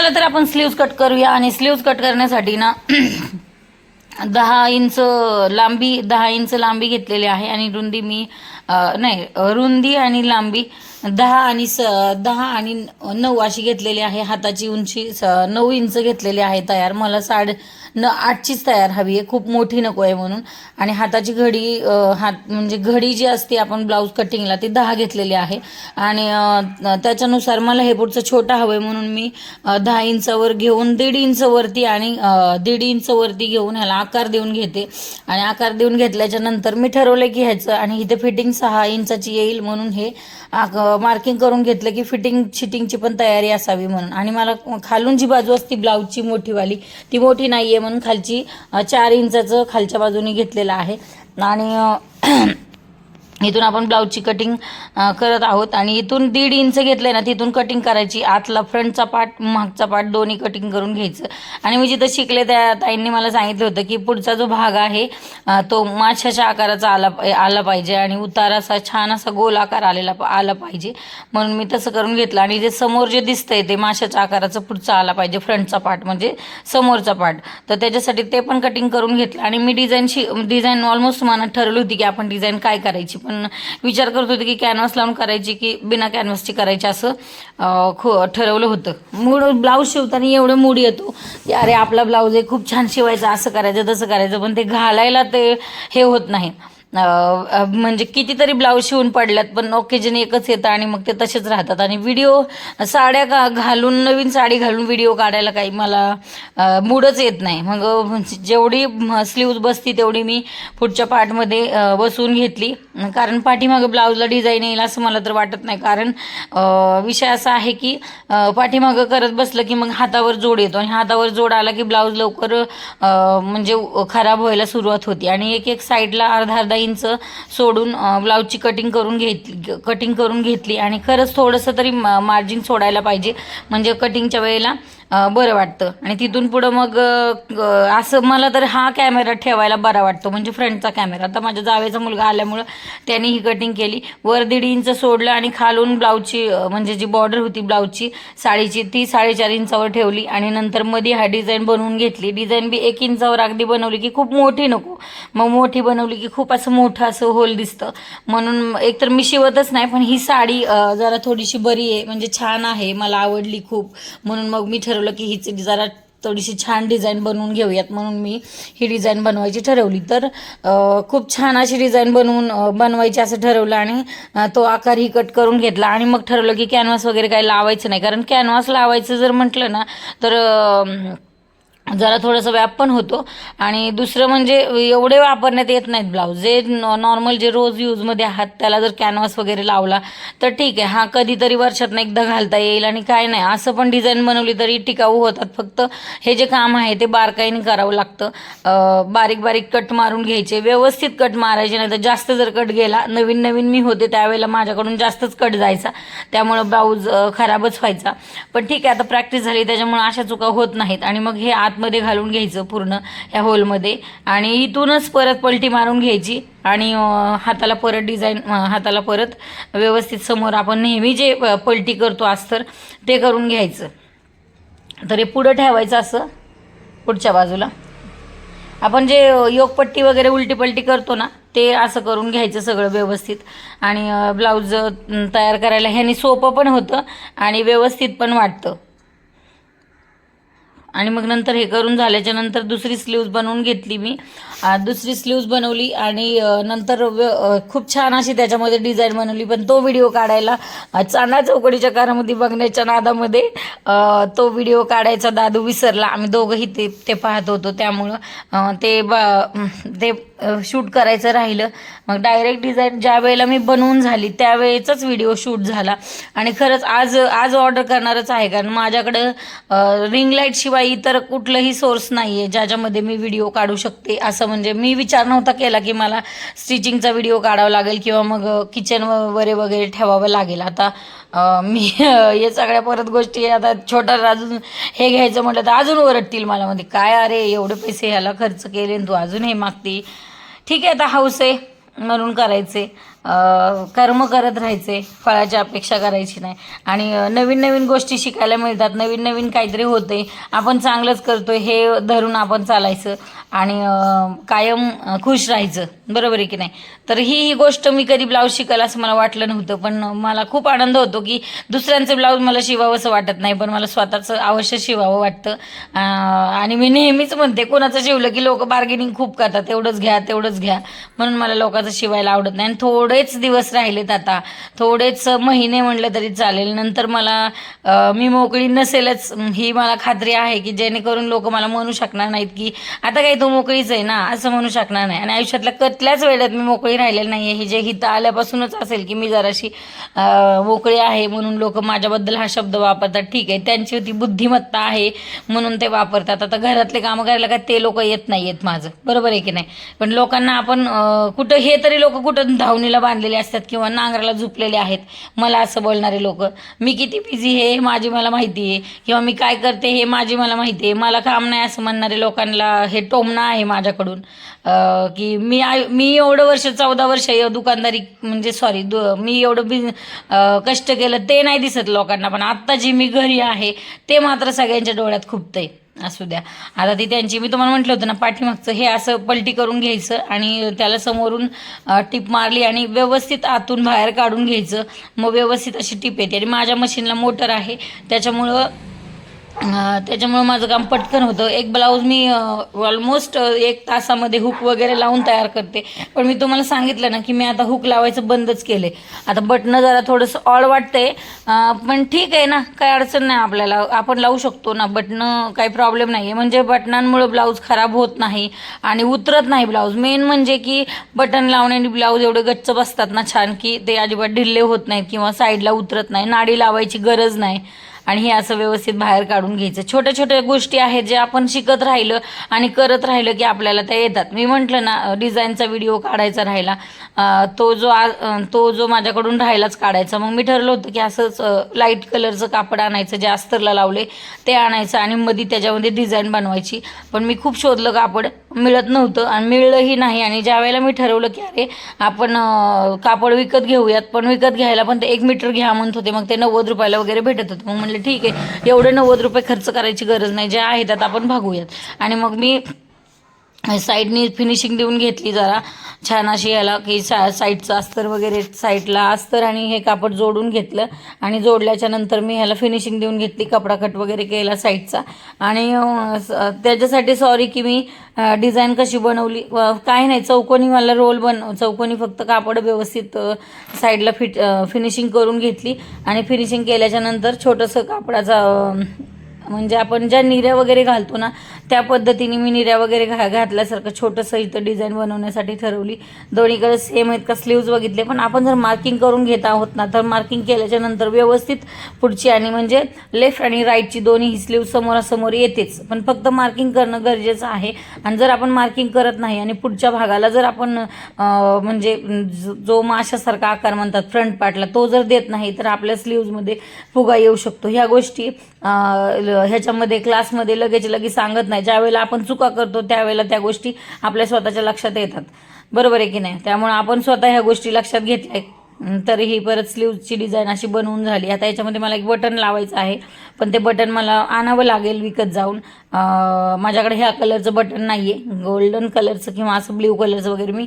चला तर आपण स्लीव्ज कट करूया. आणि स्लीव्ज कट करण्यासाठी ना 10 इंच लांबी 10 इंच लांबी घेतलेली आहे. आणि रुंदी मी नाही रुंदी आणि लांबी 10 आणि 9 अशी घेतलेली आहे. हाताची उंची 9 इंच घेतलेली आहे तयार. मला 8चीच तयार हवी आहे, खूप मोठी नको आहे म्हणून. आणि हाताची घडी हात म्हणजे घडी जी असते आपण ब्लाऊज कटिंगला ती 10 घेतलेली आहे. आणि त्याच्यानुसार मला हे पुढचं छोटं हवं आहे म्हणून मी 10 इंचावर घेऊन 1.5 इंच वरती आणि 1.5 इंच वरती घेऊन ह्याला आकार देऊन घेते. आणि आकार देऊन घेतल्याच्या नंतर मी ठरवलं की ह्याचं आणि इथे फिटिंग 6 इंचाची येईल म्हणून हे मार्किंग करून घेतलं की शिटिंगची पण तयारी असावी म्हणून. आणि मला खालून जी बाजू असते ब्लाऊजची मोठीवाली ती मोठी नाही आहे म्हणून खालची 4 इंचाचं खालच्या बाजूने घेतलेलं आहे. आणि इथून आपण ब्लाऊजची कटिंग करत आहोत. आणि इथून 1.5 इंच घेतलं ना तिथून कटिंग करायची. आतला फ्रंटचा पार्ट मागचा पार्ट दोन्ही कटिंग करून घ्यायचं. आणि मी जिथं शिकले त्या ताईंनी मला सांगितलं होतं की पुढचा जो भाग आहे तो माशाच्या आकाराचा आला पाहिजे आणि उतार असा छान असा गोल आकार आला पाहिजे म्हणून मी तसं करून घेतलं. आणि जे समोर जे दिसतंय ते माशाच्या आकाराचं पुढचा आला पाहिजे, फ्रंटचा पार्ट म्हणजे समोरचा पार्ट. तर त्याच्यासाठी ते पण कटिंग करून घेतलं. आणि मी डिझाईन ऑलमोस्ट मनात ठरवली होती की आपण डिझाईन काय करायची, पण विचार करत होते की कॅनव्हास लावून करायची की बिना कॅनव्हासची करायची असं ठरवलं होतं. ब्लाऊज शिवताना एवढं मूड येतो की अरे आपला ब्लाऊज आहे खूप छान शिवायचा, असं करायचं तसं करायचं, पण ते घालायला ते हे होत नाही. म्हणजे कितीतरी ब्लाऊज शिवून पडल्यात पण ओकेजन एकच येतं आणि मग ते तसेच राहतात. आणि व्हिडिओ साड्या घालून नवीन साडी घालून व्हिडिओ काढायला काही मला मूडच येत नाही. मग जेवढी स्लीव्ज बसती तेवढी मी पुढच्या पार्टमध्ये बसवून घेतली. कारण पाठीमागं ब्लाऊजला डिझाईन येईल असं मला तर वाटत नाही. कारण विषय असा आहे की पाठीमागं करत बसलं की मग हातावर जोड येतो आणि हातावर जोड आला की ब्लाऊज लवकर म्हणजे खराब व्हायला सुरुवात होती. आणि एक साईडला अर्धा इंच सोडून ब्लाऊजची कटिंग करून घेतली. आणि खरंच थोडंसं तरी मार्जिन सोडायला पाहिजे म्हणजे कटिंगच्या वेळेला बरं वाटतं. आणि तिथून पुढं मग असं मला तर हा कॅमेरा ठेवायला बरा वाटतो म्हणजे फ्रंटचा कॅमेरा. आता माझ्या जावेचा मुलगा आल्यामुळं त्याने ही कटिंग केली. वर 1.5 इंच सोडलं आणि खालून ब्लाऊजची म्हणजे जी बॉर्डर होती ब्लाऊजची साडीची ती 4.5 इंचावर ठेवली. आणि नंतर मध्ये हा डिझाईन बनवून घेतली. डिझाईन बी 1 इंचावर अगदी बनवली की खूप मोठी नको, मग मोठी बनवली की खूप असं मोठं असं होल दिसतं. म्हणून एकतर मी शिवतच नाही, पण ही साडी जरा थोडीशी बरी आहे म्हणजे छान आहे, मला आवडली खूप. म्हणून मग मी ठरवलं की हीच जरा थोडीशी छान डिझाईन बनवून घेऊयात म्हणून मी ही डिझाईन बनवायची ठरवली. तर खूप छान अशी डिझाईन बनवायची असं ठरवलं. आणि तो आकार ही कट करून घेतला. आणि मग ठरवलं की कॅनव्हास वगैरे काही लावायचं नाही, कारण कॅनव्हास लावायचं जर म्हटलं ना तर जरा थोडासा व्याप पण होतो. आणि दुसरं म्हणजे एवढे वापरण्यात येत नाहीत ब्लाऊज. जे नॉर्मल जे रोज यूजमध्ये आहात त्याला जर कॅनव्हास वगैरे लावला तर ठीक आहे, हा कधीतरी वर्षातनं एकदा घालता येईल आणि काय नाही. असं पण डिझाईन बनवली तरी टिकाऊ होतात. फक्त हे जे काम आहे ते बारकाईने करावं लागतं. बारीक बारीक कट मारून घ्यायचे, व्यवस्थित कट मारायचे, नाही तर जास्त जर कट गेला, नवीन मी होते त्यावेळेला माझ्याकडून जास्तच कट जायचा त्यामुळं ब्लाऊज खराबच व्हायचा. पण ठीक आहे, आता प्रॅक्टिस झाली त्याच्यामुळे अशा चुका होत नाहीत. आणि मग हे आतमध्ये घालून घ्यायचं पूर्ण ह्या होलमध्ये. आणि इथूनच परत पलटी मारून घ्यायची. आणि हाताला परत व्यवस्थित समोर आपण नेहमी जे पलटी करतो अस्तर ते करून घ्यायचं. तर हे पुढं ठेवायचं असं पुढच्या बाजूला. आपण जे योगपट्टी वगैरे उलटी पलटी करतो ना ते असं करून घ्यायचं सगळं व्यवस्थित. आणि ब्लाऊज तयार करायला ह्यानी सोपं पण होतं आणि व्यवस्थित पण वाटतं. आणि मग नंतर हे करून झाल्याच्या नंतर दुसरी स्लीव्ज बनवून घेतली मी. दुसरी स्लीव्ज बनवली आणि नंतर खूप छान अशी त्याच्यामध्ये डिझाईन बनवली. पण तो व्हिडिओ काढायला चांदा चौकडीच्या कारामध्ये बघण्याच्या नादामध्ये तो व्हिडिओ काढायचा दादू विसरला. आम्ही दोघंही ते पाहत होतो त्यामुळं ते शूट करायचं राहिलं. मग डायरेक्ट डिझाईन ज्या वेळेला मी बनवून झाली त्यावेळेचाच व्हिडिओ शूट झाला. आणि खरंच आज ऑर्डर करणारच आहे, कारण माझ्याकडं रिंग लाईट शिवाय इतर कुठलंही सोर्स नाही आहे ज्याच्यामध्ये मी व्हिडिओ काढू शकते. असं म्हणजे मी विचार नव्हता केला की मला स्टिचिंगचा व्हिडिओ काढावा लागेल किंवा मग किचन वगैरे ठेवावं लागेल. आता मी हे सगळ्या परत गोष्टी आता छोटा अजून हे घ्यायचं म्हटलं तर अजून ओरडतील मला, म्हणजे काय अरे एवढे पैसे ह्याला खर्च केले तू अजून हे मागते. ठीक आहे, आता हाऊस आहे म्हणून करायचे. कर्म करत राहायचे, फळाची अपेक्षा करायची नाही. आणि नवीन नवीन गोष्टी शिकायला मिळतात, नवीन नवीन काहीतरी होते, आपण चांगलंच करतोय हे धरून आपण चालायचं आणि कायम खुश राहायचं. बरोबर आहे की नाही? तर ही गोष्ट मी कधी ब्लाऊज शिकाल असं मला वाटलं नव्हतं, पण मला खूप आनंद होतो की दुसऱ्यांचं ब्लाऊज मला शिवावंसं वाटत नाही, पण मला स्वतःचं अवश्य शिवावं वाटतं. आणि मी नेहमीच म्हणते, कोणाचं शिवलं की लोक बार्गेनिंग खूप करतात, तेवढंच घ्या तेवढंच घ्या, म्हणून मला लोकांचं शिवायला आवडत नाही. आणि थोडेच दिवस राहिलेत आता, थोडेच महिने म्हणलं तरी चालेल, नंतर मला मी मोकळी नसेलच ही मला खात्री आहे, की जेणेकरून लोक मला म्हणू शकणार नाहीत की आता काही तू मोकळीच आहे ना, असं म्हणू शकणार नाही. आणि आयुष्यातल्या कतल्याच वेळेत मी मोकळी राहिलेली नाही आहे. ही जे हिथं आल्यापासूनच असेल की मी जराशी मोकळी आहे म्हणून लोक माझ्याबद्दल हा शब्द वापरतात. ठीक आहे, त्यांची ती बुद्धिमत्ता आहे म्हणून ते वापरतात. आता घरातले कामं करायला काय ते लोक येत नाही आहेत माझं, बरोबर आहे की नाही? पण लोकांना आपण कुठं हे तरी लोक कुठं धावणीला बांधलेले असतात किंवा नांगराला झुपलेले आहेत मला असं बोलणारे लोक. मी किती बिझी हे माझी मला माहिती आहे, किंवा मी काय करते हे माझी मला माहिती आहे, मला काम नाही असं म्हणणारे लोकांना हे टोमणं आहे माझ्याकडून. की मी एवढं वर्ष 14 वर्ष दुकानदारी म्हणजे सॉरी मी एवढं कष्ट केलं ते नाही दिसत लोकांना, पण आत्ता जी मी घरी आहे ते मात्र सगळ्यांच्या डोळ्यात खुपतंय. असू द्या, आता ती त्यांची मी तुम्हाला म्हटलं होतं ना, पाठीमागचं हे असं पलटी करून घ्यायचं आणि त्याला समोरून टिप मारली आणि व्यवस्थित आतून बाहेर काढून घ्यायचं, मग व्यवस्थित अशी टिप येते. आणि माझ्या मशीनला मोटर आहे त्याच्यामुळं माझं काम पटकन होतं. एक ब्लाऊज मी ऑलमोस्ट 1 तासामध्ये हुक वगैरे लावून तयार करते. पण मी तुम्हाला सांगितलं ना की मी आता हुक लावायचं बंदच केले. आता बटणं जरा थोडंसं ऑड वाटतंय, पण ठीक आहे ना, काही अडचण नाही आपल्याला, आपण लावू शकतो ना बटणं, काही प्रॉब्लेम नाही आहे. म्हणजे बटनांमुळं ब्लाऊज खराब होत नाही आणि उतरत नाही ब्लाऊज. मेन म्हणजे की बटन लावण्याने ब्लाऊज एवढे गच्च बसतात ना छान, की ते अजिबात ढिल्ले होत नाहीत किंवा साईडला उतरत नाही, नाडी लावायची गरज नाही. आणि हे असं व्यवस्थित बाहेर काढून घ्यायचं. छोट्या छोट्या गोष्टी आहेत जे आपण शिकत राहिलं आणि करत राहिलं की आपल्याला त्या येतात. मी म्हटलं ना, डिझाईनचा व्हिडिओ काढायचा राहिला, तो जो माझ्याकडून राहिलाच काढायचा. मग मी ठरलं होतं की असंच लाईट कलरचं कापड आणायचं जे अस्तरला लावले ते आणायचं आणि मध्ये त्याच्यामध्ये डिझाईन बनवायची. पण मी खूप शोधलं, कापड मिळत नव्हतं आणि मिळलंही नाही. आणि ज्या वेळेला मी ठरवलं की अरे आपण कापड विकत घेऊयात, पण विकत घ्यायला पण ते 1 मीटर घ्या म्हणत होते, मग ते 90 रुपयाला वगैरे भेटत होतं. मग म्हणलं ठीक आहे, एवढे 90 रुपये खर्च करायची गरज नाही, जे आहे त्यात आपण भागूयात. आणि मग मी साईडनी फिनिशिंग देऊन घेतली जरा छान अशी याला, की साईडचं अस्तर वगैरे, साईडला अस्तर आणि हे कापड जोडून घेतलं आणि जोडल्याच्या नंतर मी ह्याला फिनिशिंग देऊन घेतली, कपडा कट वगैरे केला साईडचा. आणि त्याच्यासाठी सॉरी की मी डिझाईन कशी बनवली काही नाही, चौकोनी मला चौकोनी फक्त कापड व्यवस्थित साईडला फिनिशिंग करून घेतली. आणि फिनिशिंग केल्याच्या नंतर छोटंसं कापडाचा म्हणजे आपण ज्या निऱ्या वगैरे घालतो ना त्या पद्धतीने मी निऱ्या वगैरे घातल्यासारखं छोटंसं इथं डिझाईन बनवण्यासाठी ठरवली. दोन्हीकडे सेम आहेत का स्लीव्ज बघितले, पण आपण जर मार्किंग करून घेत आहोत ना, तर मार्किंग केल्याच्या नंतर व्यवस्थित पुढची आणि म्हणजे लेफ्ट आणि राईटची दोन्ही ही स्लीव्ज समोरासमोर येतेच, पण फक्त मार्किंग करणं गरजेचं आहे. आणि जर आपण मार्किंग करत नाही आणि पुढच्या भागाला जर आपण म्हणजे जो माशासारखा आकार म्हणतात फ्रंट पार्टला, तो जर देत नाही तर आपल्या स्लीव्जमध्ये फुगा येऊ शकतो. ह्या गोष्टी ह्याच्यामध्ये क्लासमध्ये लगेच सांगत नाही. ज्यावेळेला आपण चुका करतो त्यावेळेला त्या गोष्टी आपल्या स्वतःच्या लक्षात येतात, बरोबर आहे की नाही? त्यामुळे आपण स्वतः ह्या गोष्टी लक्षात घेतल्या. तरीही परत स्लीव्जची डिझाईन अशी बनवून झाली. आता याच्यामध्ये मला एक बटन लावायचं आहे, पण ते बटन मला आणावं लागेल विकत जाऊन. माझ्याकडे ह्या कलरचं बटन नाही आहे, गोल्डन कलरचं किंवा असं ब्ल्यू कलरचं वगैरे मी